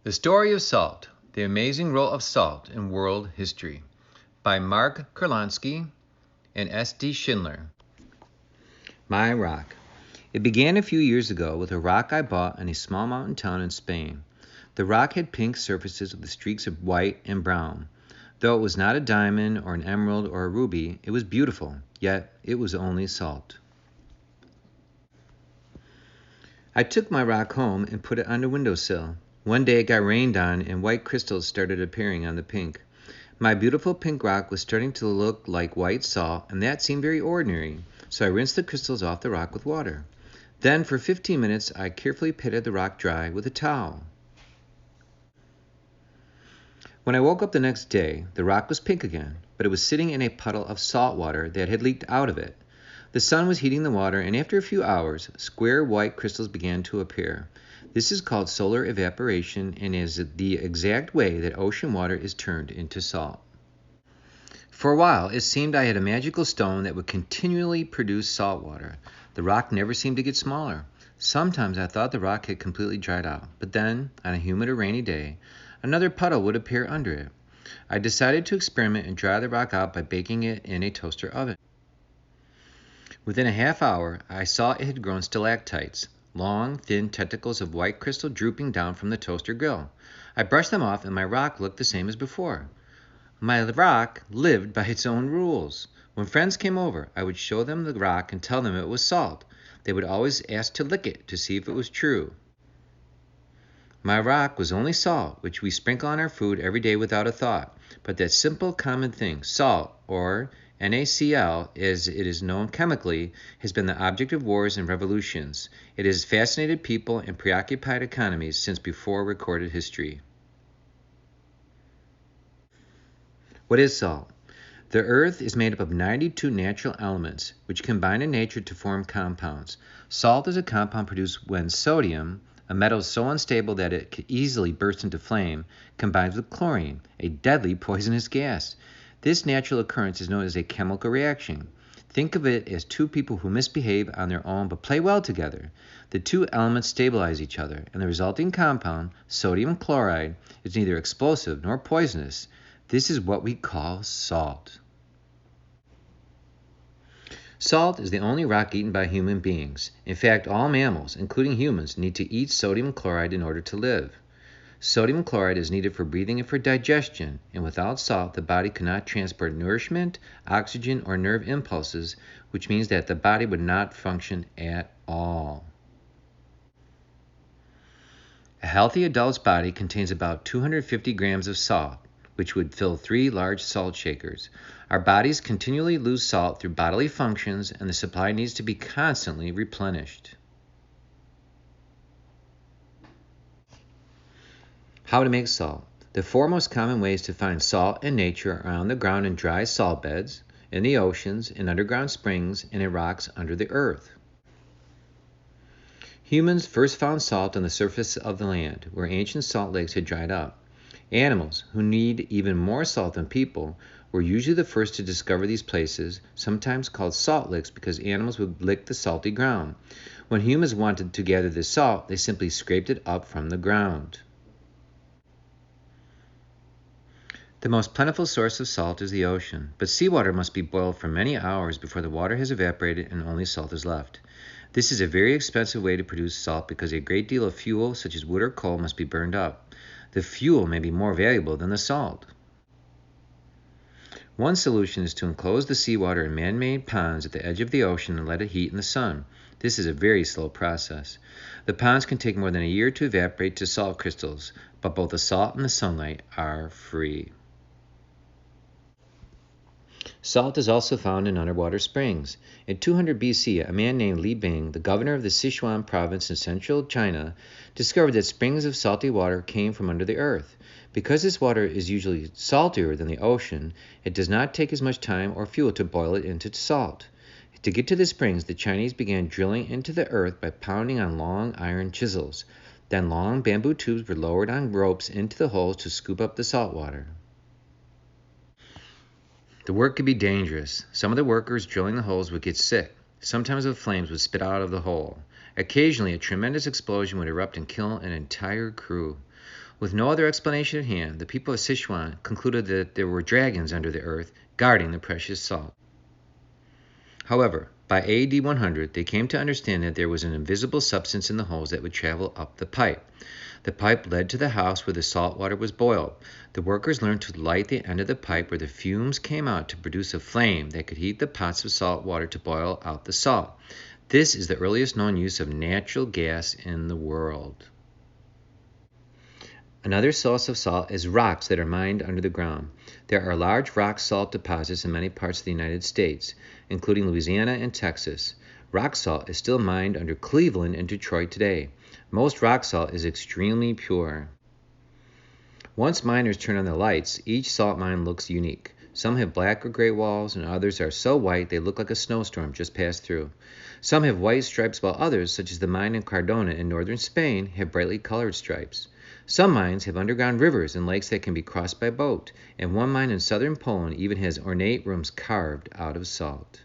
The Story of Salt, The Amazing Role of Salt in World History by Mark Kurlansky and S.D. Schindler. My rock. It began a few years ago with a rock I bought in a small mountain town in Spain. The rock had pink surfaces with streaks of white and brown. Though it was not a diamond or an emerald or a ruby, it was beautiful, yet it was only salt. I took my rock home and put it on the windowsill. One day it got rained on and white crystals started appearing on the pink. My beautiful pink rock was starting to look like white salt, and that seemed very ordinary, so I rinsed the crystals off the rock with water. Then for 15 minutes I carefully patted the rock dry with a towel. When I woke up the next day, the rock was pink again, but it was sitting in a puddle of salt water that had leaked out of it. The sun was heating the water, and after a few hours, square white crystals began to appear. This is called solar evaporation and is the exact way that ocean water is turned into salt. For a while, it seemed I had a magical stone that would continually produce salt water. The rock never seemed to get smaller. Sometimes I thought the rock had completely dried out, but then, on a humid or rainy day, another puddle would appear under it. I decided to experiment and dry the rock out by baking it in a toaster oven. Within a half hour, I saw it had grown stalactites, long, thin tentacles of white crystal drooping down from the toaster grill. I brushed them off, and my rock looked the same as before. My rock lived by its own rules. When friends came over, I would show them the rock and tell them it was salt. They would always ask to lick it to see if it was true. My rock was only salt, which we sprinkle on our food every day without a thought. But that simple common thing, salt, or NaCl, as it is known chemically, has been the object of wars and revolutions. It has fascinated people and preoccupied economies since before recorded history. What is salt? The earth is made up of 92 natural elements, which combine in nature to form compounds. Salt is a compound produced when sodium, a metal so unstable that it could easily burst into flame, combines with chlorine, a deadly poisonous gas. This natural occurrence is known as a chemical reaction. Think of it as two people who misbehave on their own but play well together. The two elements stabilize each other, and the resulting compound, sodium chloride, is neither explosive nor poisonous. This is what we call salt. Salt is the only rock eaten by human beings. In fact, all mammals, including humans, need to eat sodium chloride in order to live. Sodium chloride is needed for breathing and for digestion, and without salt, the body cannot transport nourishment, oxygen, or nerve impulses, which means that the body would not function at all. A healthy adult's body contains about 250 grams of salt, which would fill 3 large salt shakers. Our bodies continually lose salt through bodily functions, and the supply needs to be constantly replenished. How to make salt. The 4 most common ways to find salt in nature are on the ground in dry salt beds, in the oceans, in underground springs, and in rocks under the earth. Humans first found salt on the surface of the land, where ancient salt lakes had dried up. Animals, who need even more salt than people, were usually the first to discover these places, sometimes called salt licks because animals would lick the salty ground. When humans wanted to gather this salt, they simply scraped it up from the ground. The most plentiful source of salt is the ocean, but seawater must be boiled for many hours before the water has evaporated and only salt is left. This is a very expensive way to produce salt because a great deal of fuel, such as wood or coal, must be burned up. The fuel may be more valuable than the salt. One solution is to enclose the seawater in man-made ponds at the edge of the ocean and let it heat in the sun. This is a very slow process. The ponds can take more than a year to evaporate to salt crystals, but both the salt and the sunlight are free. Salt is also found in underwater springs. In 200 BC, a man named Li Bing, the governor of the Sichuan province in central China, discovered that springs of salty water came from under the earth. Because this water is usually saltier than the ocean, it does not take as much time or fuel to boil it into salt. To get to the springs, the Chinese began drilling into the earth by pounding on long iron chisels. Then long bamboo tubes were lowered on ropes into the holes to scoop up the salt water. The work could be dangerous. Some of the workers drilling the holes would get sick. Sometimes the flames would spit out of the hole. Occasionally, a tremendous explosion would erupt and kill an entire crew. With no other explanation at hand, the people of Sichuan concluded that there were dragons under the earth guarding the precious salt. However, by AD 100, they came to understand that there was an invisible substance in the holes that would travel up the pipe. The pipe led to the house where the salt water was boiled. The workers learned to light the end of the pipe where the fumes came out to produce a flame that could heat the pots of salt water to boil out the salt. This is the earliest known use of natural gas in the world. Another source of salt is rocks that are mined under the ground. There are large rock salt deposits in many parts of the United States, including Louisiana and Texas. Rock salt is still mined under Cleveland and Detroit today. Most rock salt is extremely pure. Once miners turn on the lights, each salt mine looks unique. Some have black or gray walls, and others are so white they look like a snowstorm just passed through. Some have white stripes, while others, such as the mine in Cardona in northern Spain, have brightly colored stripes. Some mines have underground rivers and lakes that can be crossed by boat, and one mine in southern Poland even has ornate rooms carved out of salt.